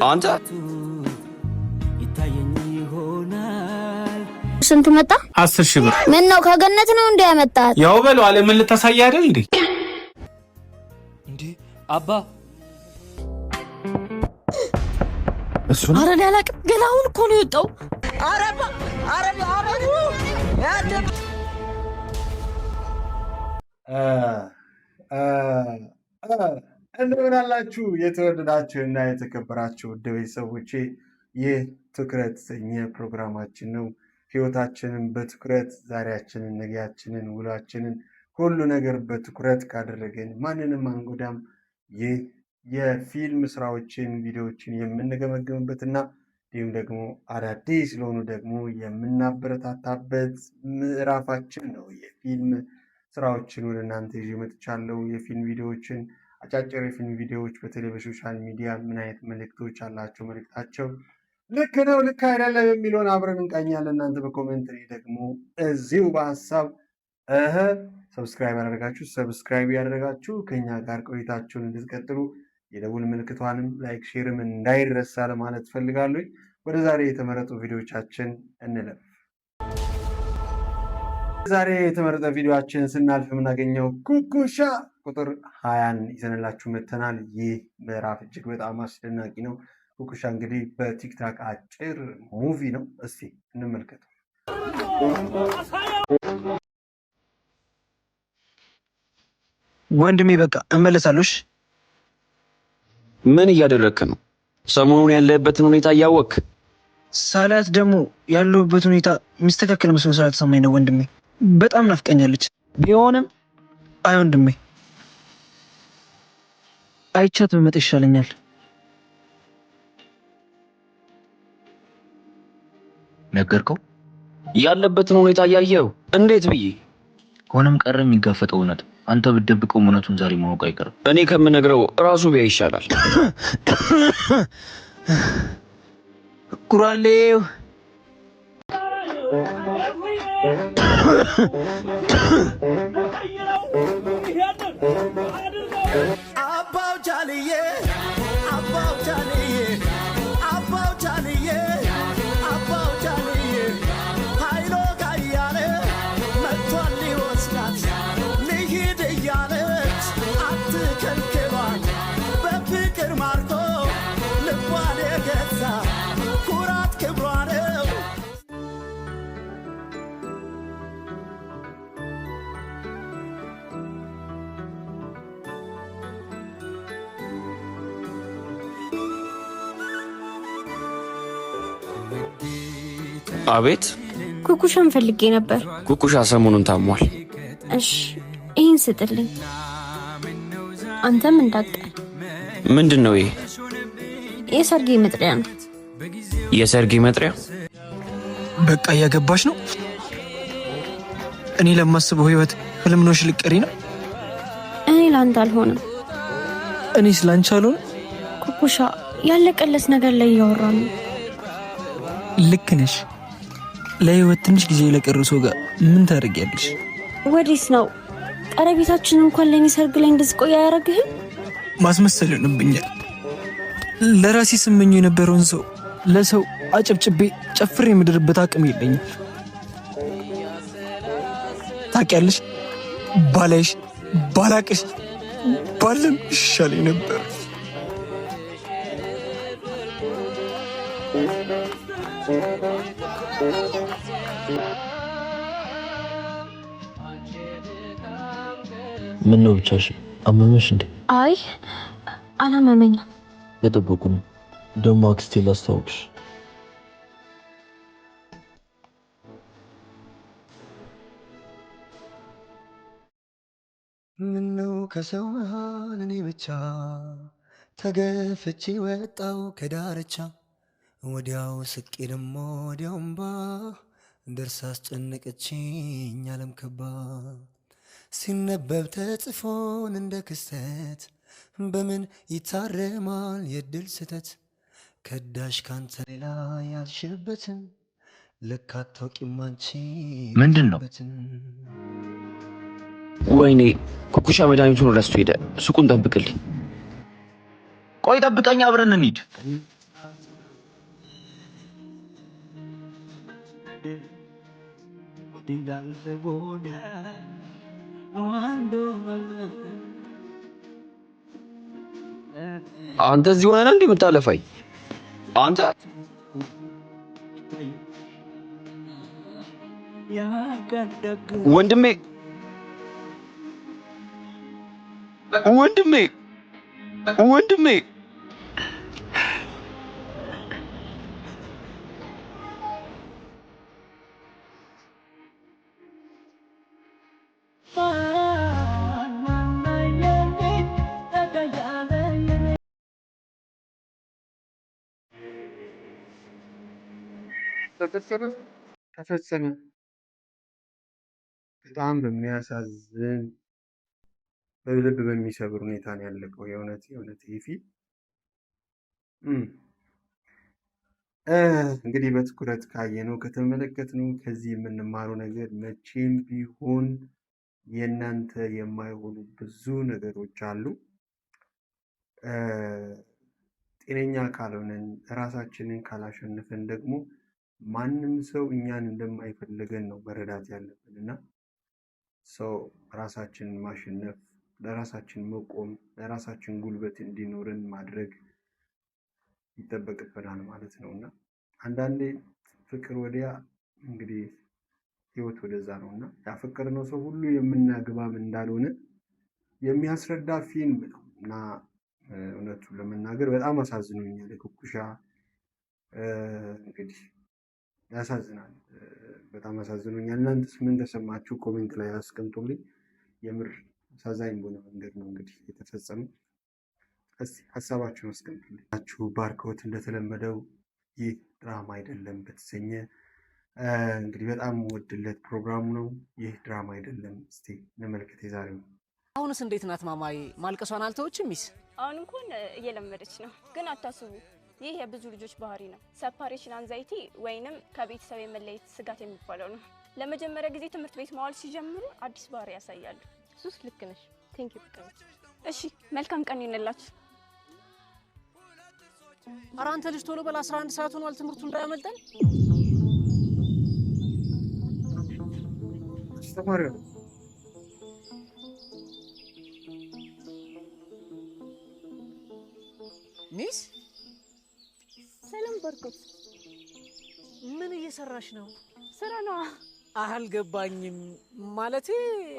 አንተ ስንት መጣ? 10,000 ብር። ምን ነው ከገነት ነው እንዴ ያመጣት? ያው በለው አለ ምን ልታሳይ አይደል እንዴ? እንዴ አባ እሱ ነው። አረ ያላቅ ገላውን እኮ ነው የወጣው። አረባ እንደምን አላችሁ የተወደዳችሁ እና የተከበራችሁ ውድ ቤተሰቦቼ፣ ይህ ትኩረት የተሰኘ ፕሮግራማችን ነው። ህይወታችንን በትኩረት ዛሬያችንን፣ ነገያችንን፣ ውሏችንን ሁሉ ነገር በትኩረት ካደረገን ማንንም አንጎዳም። ይህ የፊልም ስራዎችን ቪዲዮዎችን የምንገመግምበትና እንዲሁም ደግሞ አዳዲስ ስለሆኑ ደግሞ የምናበረታታበት ምዕራፋችን ነው። የፊልም ስራዎችን ወደ እናንተ ይዤ መጥቻለሁ። የፊልም ቪዲዮዎችን፣ አጫጭር የፊልም ቪዲዮዎች በተለይ በሶሻል ሚዲያ ምን አይነት መልእክቶች አላቸው፣ መልእክታቸው ልክ ነው ልክ አይደለም የሚለውን አብረን እንቃኛለን። እናንተ በኮሜንት ደግሞ እዚሁ በሀሳብ ሰብስክራይብ ያደረጋችሁ ከኛ ጋር ቆይታችሁን እንድትቀጥሉ የደውል ምልክቷንም ላይክ ሼርም እንዳይረሳ ለማለት ፈልጋለሁ። ወደ ዛሬ የተመረጡ ቪዲዮቻችን እንለፍ። ዛሬ የተመረጠ ቪዲዮችን ስናልፍ የምናገኘው ኩኩሻ ቁጥር 20ን ይዘንላችሁ መጥተናል። ይህ ምዕራፍ እጅግ በጣም አስደናቂ ነው። ኩኩሻ እንግዲህ በቲክታክ አጭር ሙቪ ነው። እስቲ እንመልከተው። ወንድሜ በቃ እመለሳለሁ። ምን እያደረግክ ነው? ሰሞኑን ያለበትን ሁኔታ እያወቅክ ሳላት ደግሞ ያለሁበት ሁኔታ የሚስተካከል መስሎ ስላልተሰማኝ ነው ወንድሜ። በጣም ናፍቀኛለች። ቢሆንም አይ ወንድሜ አይቻት ብመጣ ይሻለኛል። ነገርከው? ያለበትን ሁኔታ እያየው እንዴት ብዬ ሆነም ቀረ የሚጋፈጠው እውነት አንተ ብትደብቀው እውነቱን ዛሬ ማወቅ አይቀርም። እኔ ከምነግረው ራሱ ቢያይ ይሻላል። ኩራሌው አባው ጃልዬ አባው ጃልዬ አባው ጃልዬ አባው ጃልዬ ኃይሎ ጋያለ መጥቷል ሊወስዳት ልሂድ እያለች አትከልክሏል። በፍቅር ማርኮ ልቧን የገዛ ኩራት ክብሯ ነው። አቤት። ኩኩሻን ፈልጌ ነበር። ኩኩሻ ሰሞኑን ታሟል። እሺ ይህን ስጥልኝ። አንተም እንዳትቀር። ምንድን ነው ይሄ? የሰርጌ መጥሪያ ነው። የሰርጌ መጥሪያ? በቃ እያገባሽ ነው። እኔ ለማስበው ህይወት ህልም ነው። ልቀሪ ነው። እኔ ላንተ አልሆንም። እኔ ስላንቺ አልሆንም። ኩኩሻ ያለቀለስ ነገር ላይ እያወራን ነው። ልክ ነሽ። ለህይወት ትንሽ ጊዜ ለቀረሶ ጋር ምን ታደርጊያለሽ? ወዲስ ነው ቀረቤታችን እንኳን ለኔ ሰርግ ላይ እንድትቆይ አያረግህም? ማስመሰል ይሆንብኛል። ለራሴ ስመኝ የነበረውን ሰው ለሰው አጨብጭቤ ጨፍሬ የምድርበት አቅም የለኝም። ታውቂያለሽ፣ ባላይሽ ባላቅሽ ባለም ይሻለኝ ነበር። ምን ነው ብቻሽ አመመሽ እንዴ? አይ አላመመኝም። የጠበቁ ነው ደግሞ አክስቴ ላስታውቅሽ። ምን ነው ከሰው መሃል እኔ ብቻ ተገፍቼ ወጣው ከዳርቻ ወዲያው ስቄ ደሞ ወዲያው እምባ ደርሳ አስጨነቀችኝ ዓለም ከባድ ሲነበብ ተጽፎን እንደ ክስተት በምን ይታረማል የድል ስተት ከዳሽ ካንተ ሌላ ያልሽበትን ልክ አታውቂም አንቺ ምንድን ነው? ወይኔ ኩኩሻ መድኃኒቱን ረስቶ ሄደ። ሱቁን ጠብቅልኝ። ቆይ ጠብቀኝ፣ አብረን እንሂድ። አንተ እዚህ ሆነህ እንዴ የምታለፋኝ? አንተ ወንድሜ ወንድሜ ወንድሜ ተፈጸመ። በጣም በሚያሳዝን በልብ በሚሰብር ሁኔታ ነው ያለቀው። የእውነት ይህ ፊልም እንግዲህ በትኩረት ካየነው ከተመለከትነው ከዚህ የምንማረው ነገር መቼም ቢሆን የእናንተ የማይሆኑ ብዙ ነገሮች አሉ። ጤነኛ ካልሆነን ራሳችንን ካላሸነፈን ደግሞ ማንም ሰው እኛን እንደማይፈልገን ነው መረዳት ያለብን እና ሰው ራሳችንን ማሸነፍ፣ ለራሳችን መቆም፣ ለራሳችን ጉልበት እንዲኖረን ማድረግ ይጠበቅብናል ማለት ነው እና አንዳንዴ ፍቅር ወዲያ እንግዲህ ህይወት ወደዛ ነው እና ያፈቀርነው ሰው ሁሉ የምናግባብ እንዳልሆነ የሚያስረዳ ፊልም ነው እና እውነቱን ለመናገር በጣም አሳዝኖኛል። ኩኩሻ እንግዲህ ያሳዝናል፣ በጣም አሳዝኖኛል። እናንተስ ምን ተሰማችሁ? ኮሜንት ላይ አስቀምጡልኝ። የምር አሳዛኝ በሆነ መንገድ ነው እንግዲህ የተፈጸመው። እስቲ ሀሳባችሁን አስቀምጡልኝ። ባርኮት እንደተለመደው ይህ ድራማ አይደለም በተሰኘ እንግዲህ በጣም ወድለት ፕሮግራሙ ነው። ይህ ድራማ አይደለም። እስቲ እንመልከት የዛሬው። አሁንስ እንዴት ናት ማማዬ? ማልቀሷን አልተወችም? ሚስ አሁን እንኳን እየለመደች ነው። ግን አታስቡ፣ ይህ የብዙ ልጆች ባህሪ ነው። ሰፓሬሽን አንዛይቲ ወይንም ከቤተሰብ የመለየት ስጋት የሚባለው ነው። ለመጀመሪያ ጊዜ ትምህርት ቤት መዋል ሲጀምሩ አዲስ ባህሪ ያሳያሉ። ሱስ ልክ ነሽ። ቴንክ ዩ ፍቅር። እሺ መልካም ቀን ይሁንላችሁ። ኧረ አንተ ልጅ ቶሎ በል፣ 11 ሰዓት ሆኗል። ትምህርቱ እንዳያመልጠን። አስተማሪው ሚስ ሰላም ባርኮት፣ ምን እየሰራሽ ነው? ስራ ነው። አልገባኝም። ማለቴ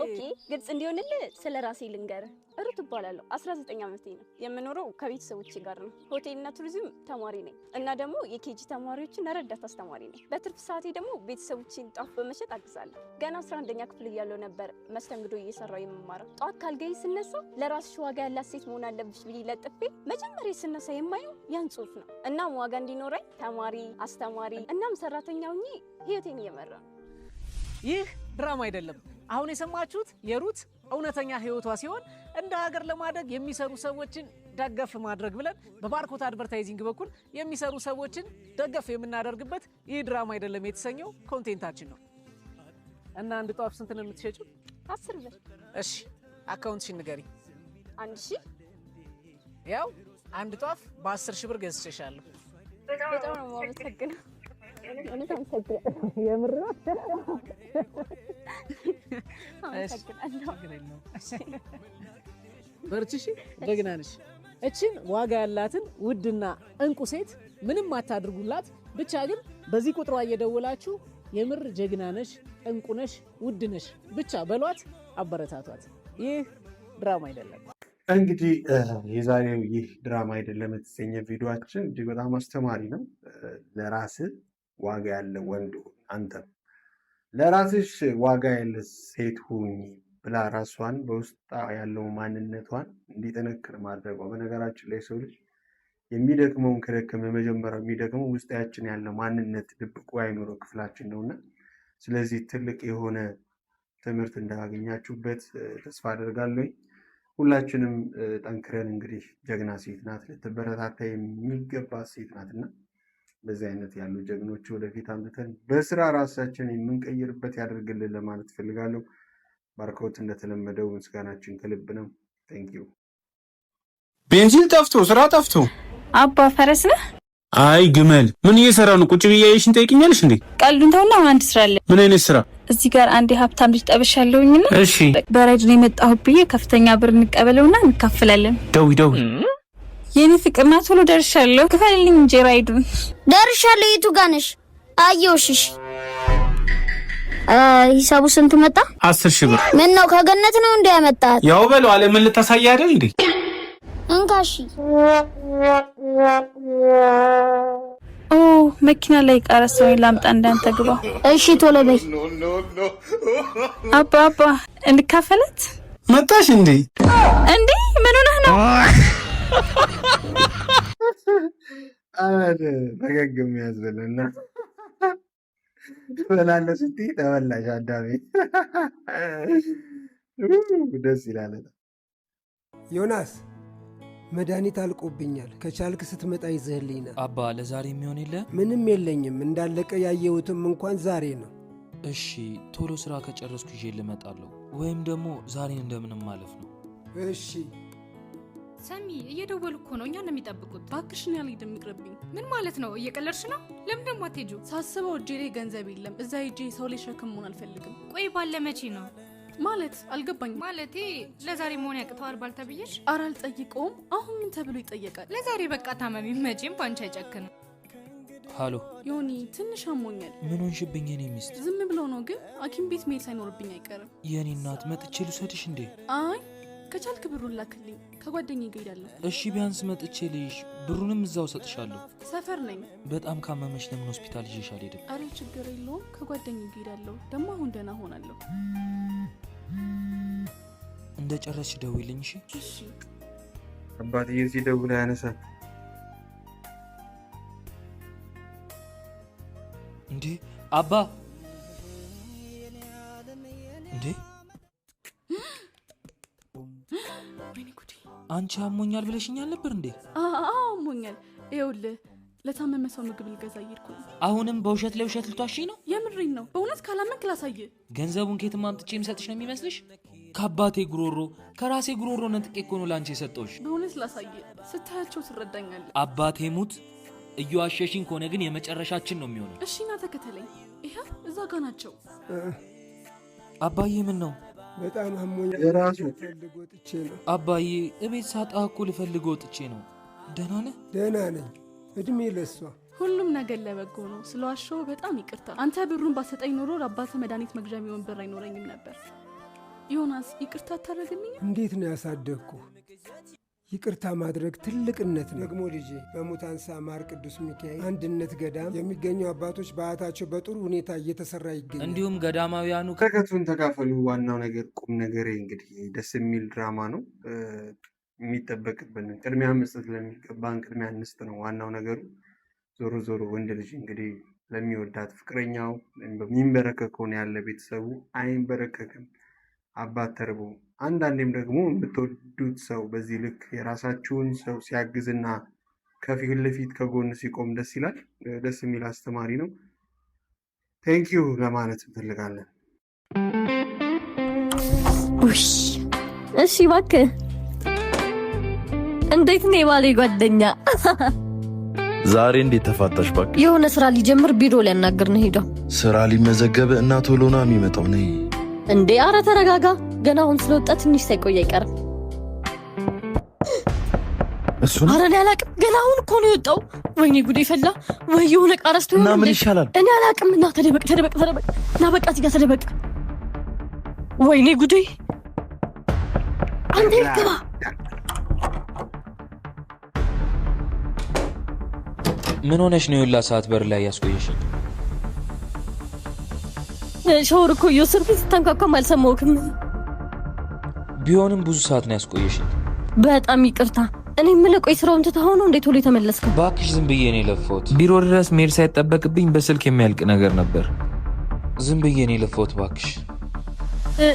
ኦኬ፣ ግልጽ እንዲሆንልህ ስለ ራሴ ልንገርህ። ሩት እባላለሁ። 19 ዓመቴ ነው። የምኖረው ከቤተሰቦቼ ጋር ነው። ሆቴልና ቱሪዝም ተማሪ ነኝ እና ደግሞ የኬጂ ተማሪዎችን ረዳት አስተማሪ ነኝ። በትርፍ ሰዓቴ ደግሞ ቤተሰቦቼን ጧፍ በመሸጥ አግዛለሁ። ገና 11ኛ ክፍል እያለሁ ነበር መስተንግዶ እየሰራው የምማረው። ጧት ካልጋዬ ስነሳ ለራስሽ ዋጋ ያላት ሴት መሆን አለብሽ ብዬ ለጥፌ መጀመሪያ ስነሳ የማየው ያን ጽሑፍ ነው። እናም ዋጋ እንዲኖረኝ ተማሪ፣ አስተማሪ እናም ሰራተኛ ሆኜ ህይወቴን እየመራ ነው። ይህ ድራማ አይደለም። አሁን የሰማችሁት የሩት እውነተኛ ህይወቷ ሲሆን እንደ ሀገር ለማደግ የሚሰሩ ሰዎችን ደገፍ ማድረግ ብለን በባርኮት አድቨርታይዚንግ በኩል የሚሰሩ ሰዎችን ደገፍ የምናደርግበት ይህ ድራማ አይደለም የተሰኘው ኮንቴንታችን ነው። እና አንድ ጧፍ ስንት ነው የምትሸጪው? 10 ብር። እሺ አካውንትሽን ንገሪኝ። 1000። ያው አንድ ጧፍ በ10 ሺህ ብር ገዝቼሻለሁ። በጣም ነው የማመሰግነው። እውነት አመሰግናለሁ። የምር አመሰግናለሁ። በርቺ፣ ጀግና ነሽ። እችን ዋጋ ያላትን ውድና እንቁ ሴት ምንም አታድርጉላት። ብቻ ግን በዚህ ቁጥሯ እየደወላችሁ የምር ጀግና ነሽ፣ እንቁ ነሽ፣ ውድ ነሽ ብቻ በሏት፣ አበረታቷት። ይህ ድራማ አይደለም። እንግዲህ የዛሬው ይህ ድራማ አይደለም የተሰኘ ቪዲዮአችን እጅግ በጣም አስተማሪ ነው። ለራስህ ዋጋ ያለ ወንድ አንተ ለራስሽ ዋጋ ያለ ሴት ሁኚ ብላ ራሷን በውስጣ ያለው ማንነቷን እንዲጠነክር ማድረጓ። በነገራችን ላይ ሰው ልጅ የሚደክመውን ከደከመ መጀመሪያው የሚደክመው ውስጣችን ያለ ማንነት ድብቁ አይኖረው ክፍላችን ነውና፣ ስለዚህ ትልቅ የሆነ ትምህርት እንዳገኛችሁበት ተስፋ አደርጋለሁ። ሁላችንም ጠንክረን እንግዲህ ጀግና ሴት ናት፣ ልትበረታታ የሚገባ ሴት ናትና በዚህ አይነት ያሉ ጀግኖች ወደፊት አምጥተን በስራ ራሳችን የምንቀይርበት ያደርግልን ለማለት ፈልጋለሁ። ባርኮት እንደተለመደው ምስጋናችን ከልብ ነው። ቴንኪዩ። ቤንዚን ጠፍቶ ስራ ጠፍቶ አባ ፈረስ ነህ? አይ ግመል ምን እየሰራ ነው? ቁጭ ብዬ እሺን ጠይቅኛለሽ እንዴ? ቀልዱን ተውና አንድ ስራ አለ። ምን አይነት ስራ? እዚህ ጋር አንድ ሀብታም ልጅ ጠብሻለሁኝና እሺ በራይድ ነው የመጣሁት ብዬ ከፍተኛ ብር እንቀበለውና እንካፈላለን። ደውይ የኔ ፍቅርና ቶሎ ደርሻለሁ። ክፈልልኝ እንጂ ራይዱን። ደርሻለሁ። የቱ ጋር ነሽ? አየሁሽ። ሂሳቡ ስንት መጣ? 10,000 ብር። ምን ነው ከገነት ነው እንደ ያመጣት? ያው በለው አለ ምን ልታሳይ አይደል እንዴ? እንካሺ። መኪና ላይ ቀረሰው ላምጣ እንዳንተ ግባ። እሺ ቶሎ በይ። አባ እንካፈለት። መጣሽ እንዴ? እንዴ ምን ሆነህ ነው? አረ ፈገግ የሚያዝብልና ትበላለህ ስትይ ተበላሽ አዳሜ። ደስ ይላል። ዮናስ መድኃኒት አልቆብኛል። ከቻልክ ስትመጣ ይዘህልኝ ና። አባ ለዛሬ የሚሆን የለ? ምንም የለኝም። እንዳለቀ ያየሁትም እንኳን ዛሬ ነው። እሺ ቶሎ ስራ ከጨረስኩ ይዤ ልመጣለሁ። ወይም ደግሞ ዛሬን እንደምንም ማለፍ ነው። እሺ ሰሚ እየደወሉ እኮ ነው። እኛ ነው የሚጠብቁት። ባክሽን ያልሄድም ይቅርብኝ። ምን ማለት ነው? እየቀለድሽ ነው? ለምን ደግሞ አትሄጂው? ሳስበው እጄ ላይ ገንዘብ የለም። እዛ ሄጄ ሰው ላይ ሸክም መሆን አልፈልግም። ቆይ ባለ መቼ ነው ማለት አልገባኝም። ማለቴ ለዛሬ መሆን ያቅተዋል ባልተብየሽ? ኧረ አልጠይቀውም። አሁን ምን ተብሎ ይጠየቃል? ለዛሬ በቃ ታመሚ። መቼም ባንቺ አይጨክንም። ሃሎ ዮኒ ትንሽ አሞኛል። ምን ሆንሽብኝ? የኔ ሚስት ዝም ብሎ ነው፣ ግን ሐኪም ቤት መሄድ ሳይኖርብኝ አይቀርም። የኔ እናት መጥቼ ልውሰድሽ እንዴ? አይ ከቻልክ ብሩን ላክልኝ፣ ከጓደኛዬ ጋር እሄዳለሁ። እሺ ቢያንስ መጥቼ ልይሽ፣ ብሩንም እዛው ሰጥሻለሁ። ሰፈር ነኝ። በጣም ካመመሽ ለምን ሆስፒታል ይዤሽ አልሄድም? አሬ ችግር የለውም፣ ከጓደኛዬ ጋር እሄዳለሁ። ደግሞ አሁን ደህና ሆናለሁ። እንደ ጨረስሽ ደውይልኝ። እሺ አባትዬ ሲደውል ያነሳል። እንዴ አባ እንዴ አንቺ አሞኛል ብለሽኛል ነበር እንዴ? አሞኛል። ይኸውልህ ለታመመ ሰው ምግብ ልገዛ እየሄድኩ ነው። አሁንም በውሸት ላይ ውሸት ልቷሽኝ ነው? የምሬን ነው። በእውነት ካላመንክ ላሳየህ። ገንዘቡን ከየትም አምጥቼ የምሰጥሽ ነው የሚመስልሽ? ከአባቴ ጉሮሮ ከራሴ ጉሮሮ ነጥቄ እኮ ነው ላንቺ የሰጠሁሽ። በእውነት ላሳየህ፣ ስታያቸው ትረዳኛለህ። አባቴ ሙት እየዋሸሽኝ ከሆነ ግን የመጨረሻችን ነው የሚሆነው። እሺ ና ተከተለኝ። ይኸው እዛ ጋ ናቸው። አባዬ ምን ነው? በጣም አሞኛል። የራሱ ልፈልግ ወጥቼ ነው። አባዬ እቤት ሳጣህ እኮ ልፈልግ ወጥቼ ነው። ደህና ነህ? ደህና ነኝ። እድሜ ለሷ። ሁሉም ነገር ለበጎ ነው። ስለዋሸው በጣም ይቅርታ። አንተ ብሩን ባሰጠኝ ኖሮ ለአባተ መድኃኒት መግዣ የሚሆን ብር አይኖረኝም ነበር። ዮናስ ይቅርታ አታደርግልኝ? እንዴት ነው ያሳደግኩ? ይቅርታ ማድረግ ትልቅነት ነው። ደግሞ ልጄ በሙታንሳ ማር ቅዱስ ሚካኤል አንድነት ገዳም የሚገኙ አባቶች በዓታቸው በጥሩ ሁኔታ እየተሰራ ይገኛል። እንዲሁም ገዳማውያኑ በረከቱን ተካፈሉ። ዋናው ነገር ቁም ነገር እንግዲህ ደስ የሚል ድራማ ነው። የሚጠበቅብን ቅድሚያ መስጠት ለሚገባን ቅድሚያ እንስጥ ነው ዋናው ነገሩ። ዞሮ ዞሮ ወንድ ልጅ እንግዲህ ለሚወዳት ፍቅረኛው በሚንበረከክ ሆነ ያለ ቤተሰቡ አይንበረከክም። አባት ተርቦ አንዳንዴም ደግሞ የምትወዱት ሰው በዚህ ልክ የራሳችሁን ሰው ሲያግዝና ከፊት ለፊት ከጎን ሲቆም ደስ ይላል። ደስ የሚል አስተማሪ ነው። ቴንኪዩ ለማለት እንፈልጋለን። እሺ እባክህ እንዴት ነው የባሌ ጓደኛ? ዛሬ እንዴት ተፋታሽ? እባክህ የሆነ ስራ ሊጀምር ቢሮ ሊያናግር ነው ሄደው። ስራ ሊመዘገብ እና ቶሎ ነው የሚመጣው። ነይ እንዴ! አረ ተረጋጋ። ገና አሁን ስለወጣ ትንሽ ሳይቆይ አይቀርም። እሱን አረ እኔ አላቅም። ገና አሁን እኮ ነው የወጣው። ወይኔ ጉዴ ፈላ። ወይ የሆነ ቃረስቶ እና ምን ይሻላል? እኔ አላቅም። እና ተደበቅ እና በቃ እዚህ ጋር ተደበቅ። ወይኔ ጉዴ! አንተ ይገባ። ምን ሆነሽ ነው የላ ሰዓት በር ላይ ያስቆየሽኝ? ሻወር እኮ እየወሰድኩኝ ስታንኳኳም አልሰማሁም። ቢሆንም ብዙ ሰዓት ነው ያስቆየሽኝ። በጣም ይቅርታ። እኔ የምልህ ቆይ ስራውን ትተኸው ነው እንዴት ቶሎ የተመለስከው? እባክሽ ዝም ብዬ ነው የለፋሁት። ቢሮ ድረስ መሄድ ሳይጠበቅብኝ በስልክ የሚያልቅ ነገር ነበር። ዝም ብዬ ነው የለፋሁት እባክሽ።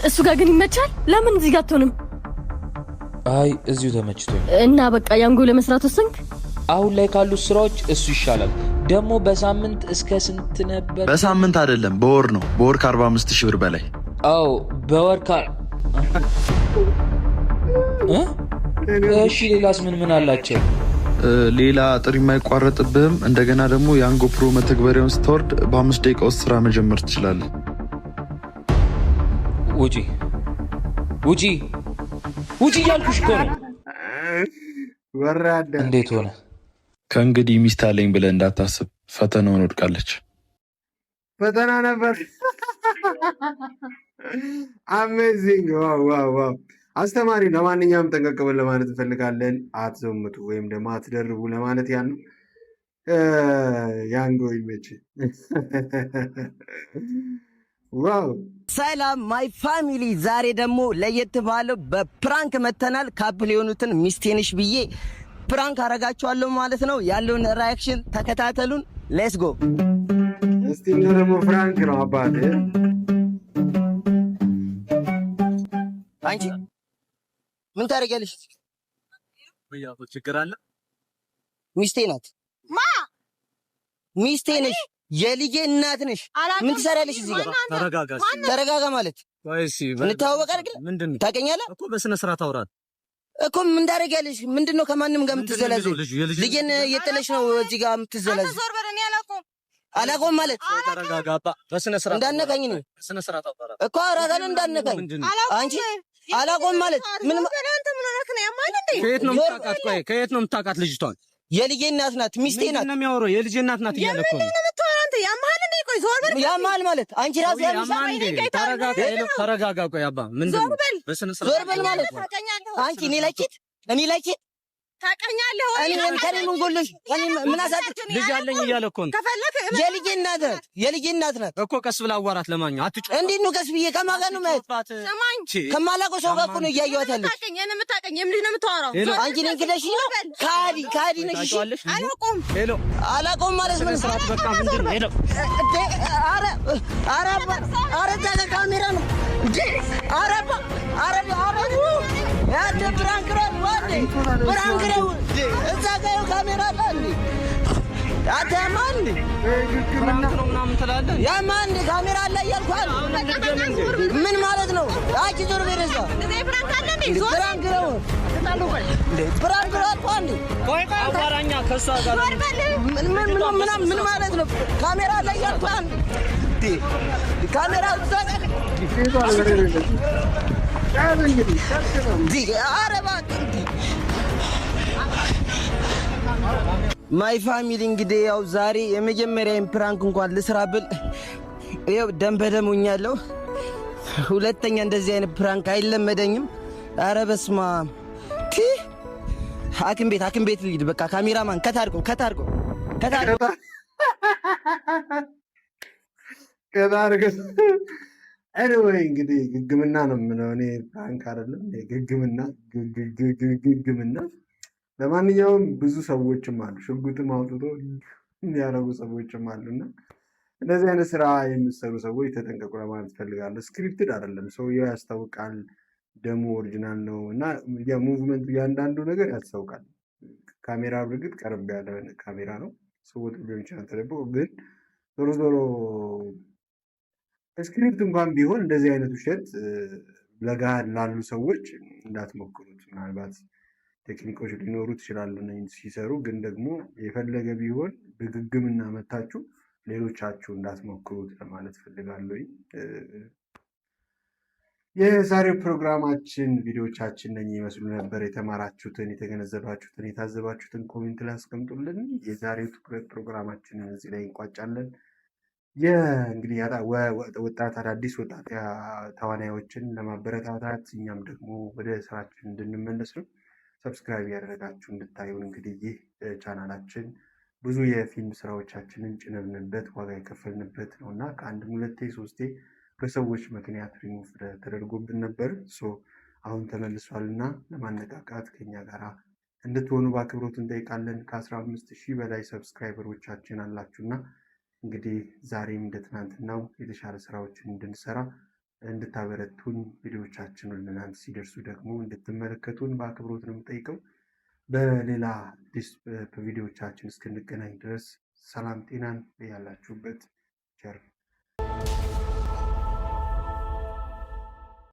እሱ ጋር ግን ይመቻል። ለምን እዚህ ጋር አትሆንም? አይ እዚሁ ተመችቶኝ እና በቃ ያንጎ ለመስራት ወሰንክ? አሁን ላይ ካሉት ስራዎች እሱ ይሻላል። ደግሞ በሳምንት እስከ ስንት ነበር? በሳምንት አይደለም በወር ነው። በወር ከ45,000 ብር በላይ። አዎ በወር እሺ ሌላስ ምን አላቸው? ሌላ ጥሪ የማይቋረጥብህም። እንደገና ደግሞ የአንጎ ፕሮ መተግበሪያውን ስታወርድ በ5 ደቂቃ ውስጥ ስራ መጀመር ትችላለህ። ውጪ ውጪ ውጪ እያልኩሽ እኮ ነው። ወራዳ እንዴት ሆነ? ከእንግዲህ ሚስት አለኝ ብለህ እንዳታስብ፣ ፈተናውን ወድቃለች። ፈተና ነበር። አሜዚንግ! ዋው ዋው ዋው! አስተማሪ። ለማንኛውም ጠንቀቅ በሉ ለማለት እንፈልጋለን። አትዘምቱ ወይም ደግሞ አትደርቡ ለማለት ያን ያንጎ ይመች። ዋው! ሰላም ማይ ፋሚሊ፣ ዛሬ ደግሞ ለየት ባለው በፕራንክ መተናል። ካፕል የሆኑትን ሚስቴንሽ ብዬ ፕራንክ አረጋቸዋለሁ ማለት ነው። ያለውን ሪአክሽን ተከታተሉን። ሌትስ ጎ። እስቲ ደግሞ ፍራንክ ነው አባቴ። አንቺ ምን ታደርጊያለሽ? ችግር አለ? ሚስቴ ናት። ሚስቴ ነሽ፣ የልጄ እናት ነሽ። ምን ትሰሪያለሽ እዚህ ጋር? ተረጋጋ ማለት እንተዋወቅ አይደል? ታውቀኛለህ እኮ በስነ ስርዓት አውራት እኮ። ምን ታደርጊያለሽ? ምንድነው ከማንም ጋር የምትዘላዘው? ልጄን እየጠለሽ ነው እዚህ ጋር የምትዘላዘው? አላቆም ማለት ተረጋጋ። በስነ ስርዓት እንዳነካኝ ነው። በስነ ስርዓት አውራት እኮ አራዳን እንዳነካኝ አንቺ አላቆም ማለት ምን ማለት ነው? ከየት ነው የምታውቃት? ቆይ ከየት ነው የምታውቃት ልጅቷን? የልጄ እናት ናት፣ ሚስቴ ናት። ምንድን ነው የሚያወራው? የልጄ እናት ናት እያለ እኮ ነው። ያማል ማለት አንቺ ራስህ ተረጋጋ። ቆይ አባ ምንድን ነው? በስነ ስርዓት ዞር በል ማለት አንቺ እኔ ላይ ኪት ታውቀኛለህ ወይ? እኔ ምን ጎልሽ? እኔ ምን አሳጥቼ ልጅ አለኝ እያለ እኮ ነው። የልጄ እናት ናት እኮ። ቀስ ብላ አዋራት። ለማንኛውም አትጩ። እንዴት ነው ቀስ ብዬ? ከማን ጋር ነው ማለት? ከማላውቀው ሰው ጋር እኮ ነው እያየኋት ያለሁ። አንቺ ነኝ ክደሽ ነው። ካዲ ነሽ። አላውቀውም ማለት ምን ስርዓት። በቃ ምንድን ነው? ሄሎ ኧረ እዛ ጋር ካሜራ ነው። ኧረ ያንተ ፕራንክ ነው። እዛ ጋር ካሜራ አለ እንዴ? አንተ ያማን እንዴ? ፕራንክ ነው ምናምን ትላለህ። ያማን እንዴ? ካሜራ አለ እያልኳል። ምን ማለት ነው? አንቺ ዞር በል እዛ። ፕራንክ ነው አልኳ እንዴ? ቆይ አባራኛ ከሷ ጋር ምን ማለት ነው? ካሜራ አለ እያልኳል። ካሜራ እዛ ጋር ማይ ፋሚሊ እንግዲህ ያው ዛሬ የመጀመሪያዬን ፕራንክ እንኳን ልስራ ብል ይኸው ደም በደም ሆኛለሁ። ሁለተኛ እንደዚህ አይነት ፕራንክ አይለመደኝም። ኧረ በስመ አብ። ሐኪም ቤት ልሂድ በቃ። ካሜራማን ከታርቆ ኤኒዌይ እንግዲህ ግግምና ነው የምለው እኔ፣ ፕራንክ አይደለም ግግምና። ለማንኛውም ብዙ ሰዎችም አሉ ሽጉጥም አውጥቶ የሚያደርጉ ሰዎችም አሉና እንደዚህ አይነት ስራ የምትሰሩ ሰዎች ተጠንቀቁ ለማለት ፈልጋለሁ። ስክሪፕትድ አይደለም፣ ሰውየው ያስታውቃል፣ ደሞ ኦሪጂናል ነው እና የሙቭመንቱ እያንዳንዱ ነገር ያስታውቃል። ካሜራ ብርግጥ ቀረብ ያለ ካሜራ ነው፣ ሰዎች ሊሆን ይችላል ተደብቆ፣ ግን ዞሮ ስክሪፕት እንኳን ቢሆን እንደዚህ አይነት ውሸት ለጋር ላሉ ሰዎች እንዳትሞክሩት። ምናልባት ቴክኒኮች ሊኖሩ ይችላሉ ሲሰሩ፣ ግን ደግሞ የፈለገ ቢሆን በግግምና መታችሁ ሌሎቻችሁ እንዳትሞክሩት ለማለት ፈልጋለሁ። የዛሬው ፕሮግራማችን ቪዲዮቻችን ነኝ ይመስሉ ነበር። የተማራችሁትን፣ የተገነዘባችሁትን፣ የታዘባችሁትን ኮሜንት ላይ አስቀምጡልን። የዛሬው ትኩረት ፕሮግራማችንን እዚህ ላይ እንቋጫለን። እንግዲህ ወጣት አዳዲስ ወጣት ተዋናዮችን ለማበረታታት እኛም ደግሞ ወደ ስራችን እንድንመለስ ነው። ሰብስክራይብ ያደረጋችሁ እንድታዩን። እንግዲህ ይህ ቻናላችን ብዙ የፊልም ስራዎቻችንን ጭነብንበት ዋጋ የከፈልንበት ነው እና ከአንድም 2 3 በሰዎች ምክንያት ሪሙቭ ተደርጎብን ነበር። አሁን ተመልሷል እና ለማነቃቃት ከኛ ጋር እንድትሆኑ በአክብሮት እንጠይቃለን። ከ15,000 በላይ ሰብስክራይበሮቻችን አላችሁና እንግዲህ ዛሬም እንደ ትናንትናው የተሻለ ስራዎችን እንድንሰራ እንድታበረቱን፣ ቪዲዮቻችን ወደ እናንተ ሲደርሱ ደግሞ እንድትመለከቱን በአክብሮት ነው የምጠይቀው። በሌላ አዲስ ቪዲዮቻችን እስክንገናኝ ድረስ ሰላም ጤናን ያላችሁበት ቸር